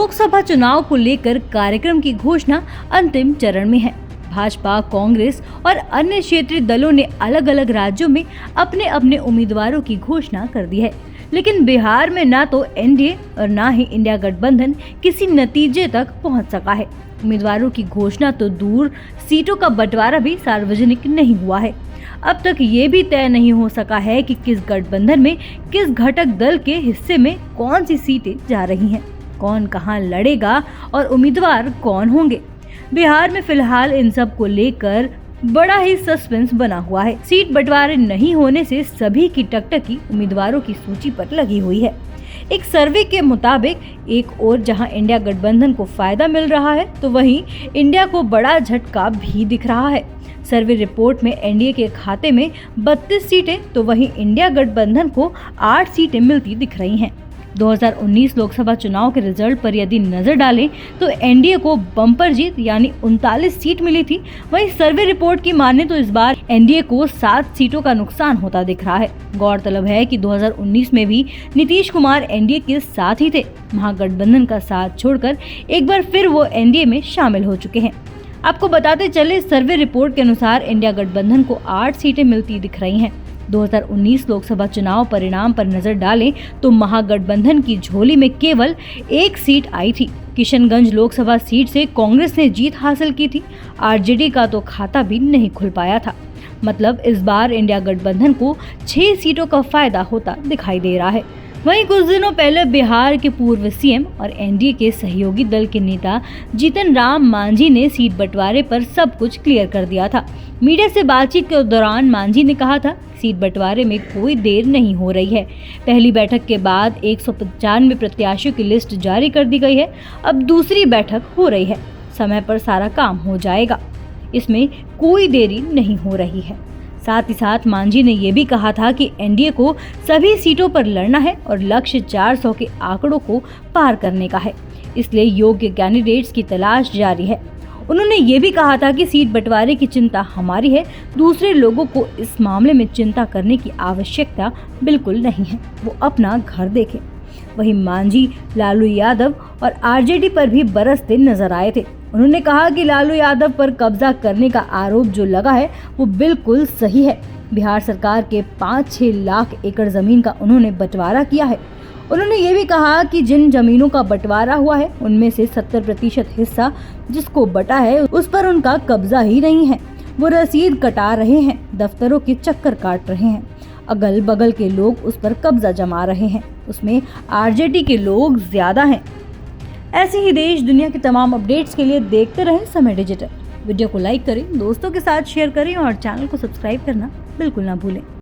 लोकसभा चुनाव को लेकर कार्यक्रम की घोषणा अंतिम चरण में है। भाजपा, कांग्रेस और अन्य क्षेत्रीय दलों ने अलग अलग राज्यों में अपने अपने उम्मीदवारों की घोषणा कर दी है, लेकिन बिहार में ना तो एनडीए और ना ही इंडिया गठबंधन किसी नतीजे तक पहुंच सका है। उम्मीदवारों की घोषणा तो दूर, सीटों का बंटवारा भी सार्वजनिक नहीं हुआ है। अब तक ये भी तय नहीं हो सका है कि किस गठबंधन में किस घटक दल के हिस्से में कौन सी सीटें जा रही हैं, कौन कहां लड़ेगा और उम्मीदवार कौन होंगे। बिहार में फिलहाल इन सब को लेकर बड़ा ही सस्पेंस बना हुआ है। सीट बंटवारे नहीं होने से सभी की टकटकी उम्मीदवारों की सूची पर लगी हुई है। एक सर्वे के मुताबिक एक ओर जहां इंडिया गठबंधन को फायदा मिल रहा है, तो वहीं इंडिया को बड़ा झटका भी दिख रहा है। सर्वे रिपोर्ट में एनडीए के खाते में 32 सीटें तो वहीं इंडिया गठबंधन को 8 सीटें मिलती दिख रही हैं। 2019 लोकसभा चुनाव के रिजल्ट पर यदि नजर डालें तो एनडीए को बम्पर जीत यानी 39 सीट मिली थी। वहीं सर्वे रिपोर्ट की माने तो इस बार एनडीए को 7 सीटों का नुकसान होता दिख रहा है। गौरतलब है कि 2019 में भी नीतीश कुमार एनडीए के साथ ही थे। महागठबंधन का साथ छोड़कर एक बार फिर वो एनडीए में शामिल हो चुके हैं। आपको बताते चले, सर्वे रिपोर्ट के अनुसार इंडिया गठबंधन को 8 सीटें मिलती दिख रही हैं। 2019 लोकसभा चुनाव परिणाम पर नजर डालें तो महागठबंधन की झोली में केवल 1 सीट आई थी। किशनगंज लोकसभा सीट से कांग्रेस ने जीत हासिल की थी। आरजेडी का तो खाता भी नहीं खुल पाया था। मतलब इस बार इंडिया गठबंधन को 6 सीटों का फायदा होता दिखाई दे रहा है। वहीं कुछ दिनों पहले बिहार के पूर्व सीएम और एनडीए के सहयोगी दल के नेता जीतन राम मांझी ने सीट बंटवारे पर सब कुछ क्लियर कर दिया था। मीडिया से बातचीत के दौरान मांझी ने कहा था, सीट बंटवारे में कोई देर नहीं हो रही है। पहली बैठक के बाद 195 प्रत्याशियों की लिस्ट जारी कर दी गई है। अब दूसरी बैठक हो रही है। समय पर सारा काम हो जाएगा, इसमें कोई देरी नहीं हो रही है। साथ ही साथ मांझी ने यह भी कहा था कि एनडीए को सभी सीटों पर लड़ना है और लक्ष्य 400 के आंकड़ों को पार करने का है, इसलिए योग्य कैंडिडेट्स की तलाश जारी है। उन्होंने ये भी कहा था कि सीट बंटवारे की चिंता हमारी है, दूसरे लोगों को इस मामले में चिंता करने की आवश्यकता बिल्कुल नहीं है, वो अपना घर देखें। वहीं मांझी लालू यादव और आरजेडी पर भी बरसते नजर आए थे। उन्होंने कहा कि लालू यादव पर कब्जा करने का आरोप जो लगा है वो बिल्कुल सही है। बिहार सरकार के 5-6 लाख एकड़ जमीन का उन्होंने बंटवारा किया है। उन्होंने ये भी कहा कि जिन जमीनों का बंटवारा हुआ है उनमें से 70% हिस्सा जिसको बटा है उस पर उनका कब्जा ही नहीं है। वो रसीद कटा रहे हैं, दफ्तरों के चक्कर काट रहे हैं, अगल बगल के लोग उस पर कब्जा जमा रहे हैं, उसमें आरजेडी के लोग ज्यादा हैं। ऐसे ही देश दुनिया के तमाम अपडेट्स के लिए देखते रहें समय डिजिटल। वीडियो को लाइक करें, दोस्तों के साथ शेयर करें और चैनल को सब्सक्राइब करना बिल्कुल ना भूलें।